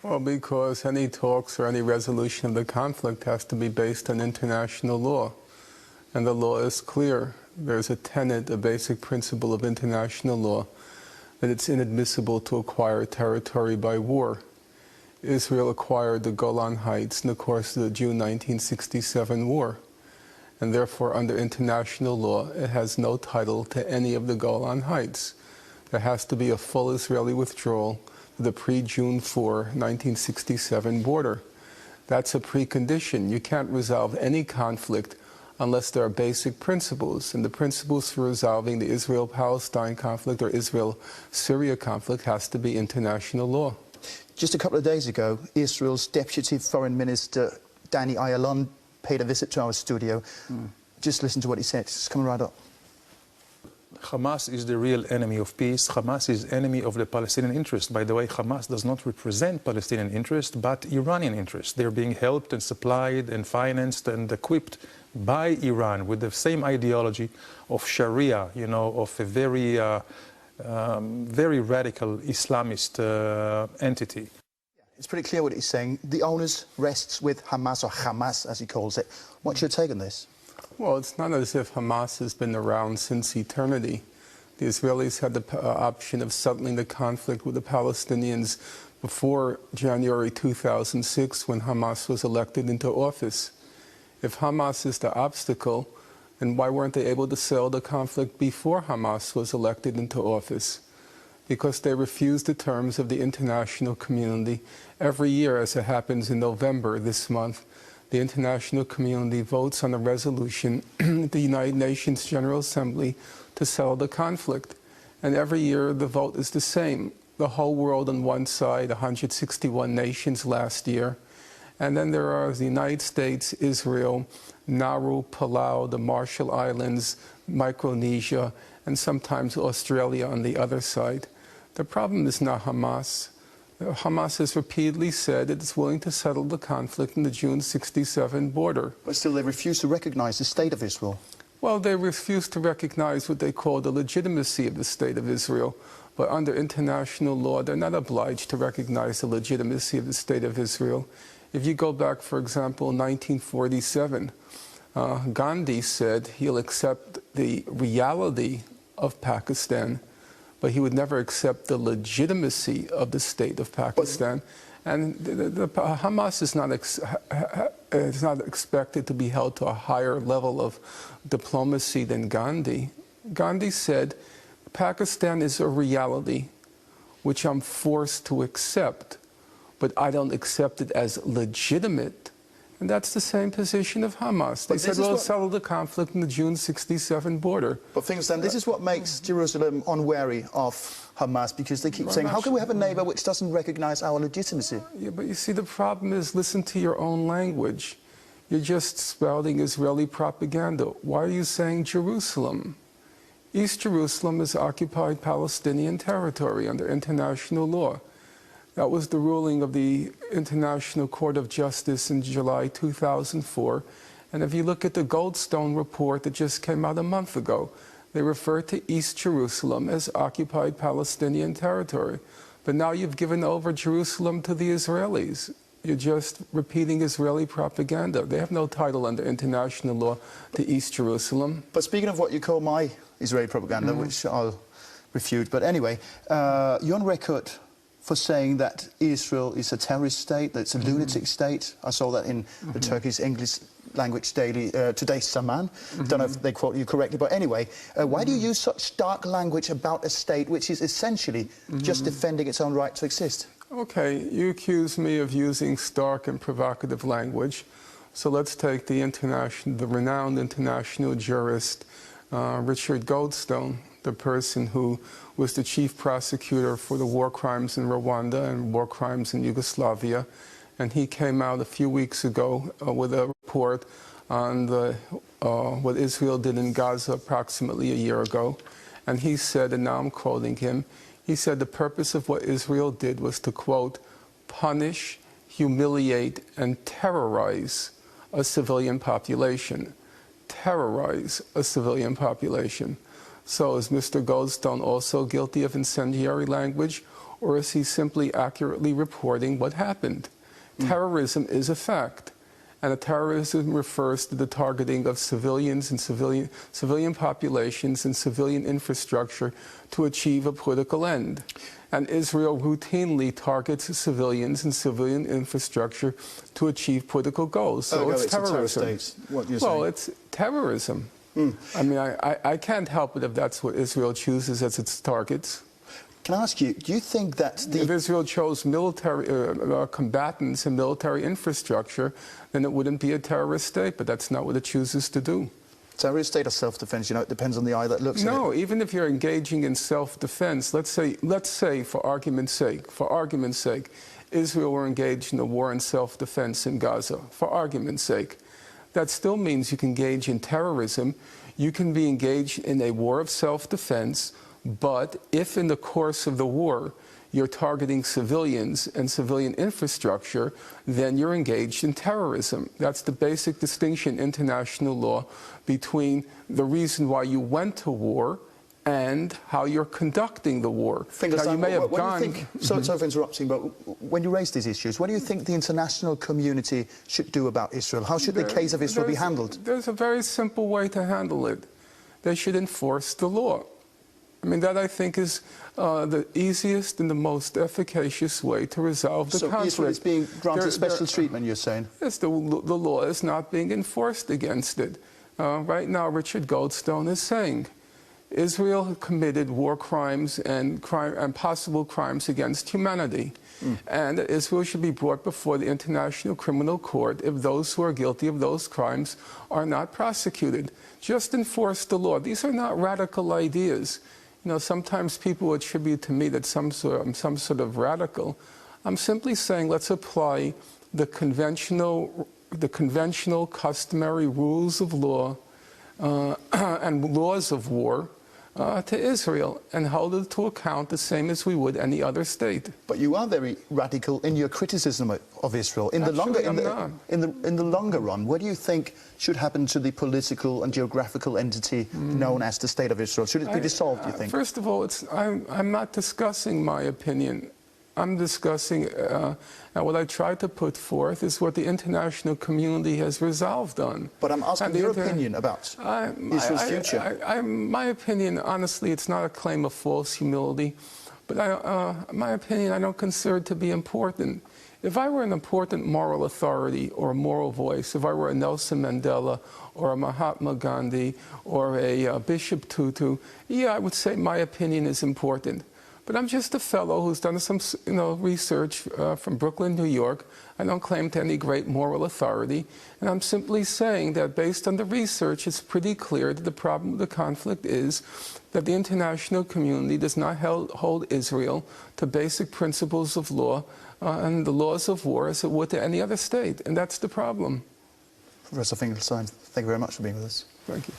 Well, because any talks or any resolution of the conflict has to be based on international law. And the law is clear. There's a tenet, a basic principle of international law, that it's inadmissible to acquire territory by war. Israel acquired the Golan Heights in the course of the June 1967 war. And therefore, under international law, it has no title to any of the Golan Heights. There has to be a full Israeli withdrawal to the pre-June 4, 1967 border. That's a precondition. You can't resolve any conflict unless there are basic principles. And the principles for resolving the Israel-Palestine conflict or Israel-Syria conflict has to be international law. Just a couple of days ago, Israel's Deputy Foreign Minister, Danny Ayalon, paid a visit to our studio. Just listen to what he said. It's coming right up. Hamas is the real enemy of peace. Hamas is enemy of the Palestinian interest. By the way, Hamas does not represent Palestinian interest, but Iranian interest. They're being helped and supplied and financed and equipped by Iran with the same ideology of Sharia, you know, of a very, very radical Islamist entity. It's pretty clear what he's saying. The onus rests with Hamas, or Hamas as he calls it. What's your take on this? Well, it's not as if Hamas has been around since eternity. The Israelis had the option of settling the conflict with the Palestinians before January 2006, when Hamas was elected into office. If Hamas is the obstacle, then why weren't they able to settle the conflict before Hamas was elected into office? Because they refused the terms of the international community. Every year, as it happens in November this month, the international community votes on a resolution at the United Nations General Assembly to settle the conflict. And every year the vote is the same. The whole world on one side, 161 nations last year. And then there are the United States, Israel, Nauru, Palau, the Marshall Islands, Micronesia, and sometimes Australia on the other side. The problem is not Hamas. Hamas has repeatedly said it is willing to settle the conflict in the June 67 border. But still they refuse to recognize the state of Israel. Well, they refuse to recognize what they call the legitimacy of the state of Israel. But under international law, they're not obliged to recognize the legitimacy of the state of Israel. If you go back, for example, 1947, Gandhi said he'll accept the reality of Pakistan, but he would never accept the legitimacy of the state of Pakistan. And Hamas is not expected to be held to a higher level of diplomacy than Gandhi. Gandhi said, Pakistan is a reality which I'm forced to accept, but I don't accept it as legitimate. And that's the same position of Hamas. They said, well, settle the conflict in the June 67 border. But things then, this is what makes Jerusalem unwary of Hamas, because they keep saying, how can we have a neighbor which doesn't recognize our legitimacy? Yeah, but you see, the problem is, listen to your own language. You're just spouting Israeli propaganda. Why are you saying Jerusalem? East Jerusalem is occupied Palestinian territory under international law. That was the ruling of the International Court of Justice in July 2004. And if you look at the Goldstone report that just came out a month ago, they refer to East Jerusalem as occupied Palestinian territory. But now you've given over Jerusalem to the Israelis. You're just repeating Israeli propaganda. They have no title under international law to East Jerusalem. But speaking of what you call my Israeli propaganda, which I'll refute, but anyway, you're on record for saying that Israel is a terrorist state, that it's a lunatic state. I saw that in the Turkish English language daily, Today Saman. Don't know if they quote you correctly, but anyway, why do you use such stark language about a state which is essentially just defending its own right to exist? Okay, you accuse me of using stark and provocative language. So let's take the renowned international jurist Richard Goldstone, the person who was the chief prosecutor for the war crimes in Rwanda and war crimes in Yugoslavia. And he came out a few weeks ago with a report on what Israel did in Gaza approximately a year ago. And he said, and now I'm quoting him, he said the purpose of what Israel did was to, quote, punish, humiliate, and terrorize a civilian population. Terrorize a civilian population. So is Mr. Goldstone also guilty of incendiary language? or is he simply accurately reporting what happened? Terrorism is a fact, and terrorism refers to the targeting of civilians and civilian populations and civilian infrastructure to achieve a political end. And Israel routinely targets civilians and civilian infrastructure to achieve political goals. So it's terrorism. A terror state, what you're well, saying. it's terrorism. I mean, I can't help it if that's what Israel chooses as its targets. Can I ask you, do you think that If Israel chose military combatants and military infrastructure, then it wouldn't be a terrorist state, but that's not what it chooses to do. terrorist state or self-defense, you know, it depends on the eye that looks at it? No, even if you're engaging in self-defense, let's say for argument's sake, Israel were engaged in a war in self-defense in Gaza, for argument's sake. That still means you can engage in terrorism. You can be engaged in a war of self-defense, but if in the course of the war you're targeting civilians and civilian infrastructure, then you're engaged in terrorism. That's the basic distinction in international law between the reason why you went to war and how you're conducting the war. Now, you may have gone... Sorry for interrupting, but when you raise these issues, what do you think the international community should do about Israel? How should the case of Israel be handled? There's a very simple way to handle it. They should enforce the law. I mean, that I think is the easiest and the most efficacious way to resolve the conflict. So Israel is being granted special treatment, you're saying? Yes, the law is not being enforced against it. Right now, Richard Goldstone is saying Israel committed war crimes and possible crimes against humanity. And Israel should be brought before the International Criminal Court if those who are guilty of those crimes are not prosecuted. Just enforce the law. These are not radical ideas. You know, sometimes people attribute to me that I'm some sort of radical. I'm simply saying let's apply the conventional, customary rules of law and laws of war to Israel and hold it to account the same as we would any other state. But you are very radical in your criticism of Israel. In the longer run, what do you think should happen to the political and geographical entity known as the State of Israel? Should it be dissolved, do you think? First of all, I'm not discussing my opinion. I'm discussing, what I try to put forth is what the international community has resolved on. But I'm asking your opinion about Israel's future. My opinion, honestly, it's not a claim of false humility, but my opinion I don't consider to be important. If I were an important moral authority or a moral voice, if I were a Nelson Mandela or a Mahatma Gandhi or a Bishop Tutu, yeah, I would say my opinion is important. But I'm just a fellow who's done some research from Brooklyn, New York. I don't claim to any great moral authority. And I'm simply saying that based on the research, it's pretty clear that the problem with the conflict is that the international community does not hold Israel to basic principles of law and the laws of war as it would to any other state. And that's the problem. Professor Finkelstein, thank you very much for being with us. Thank you.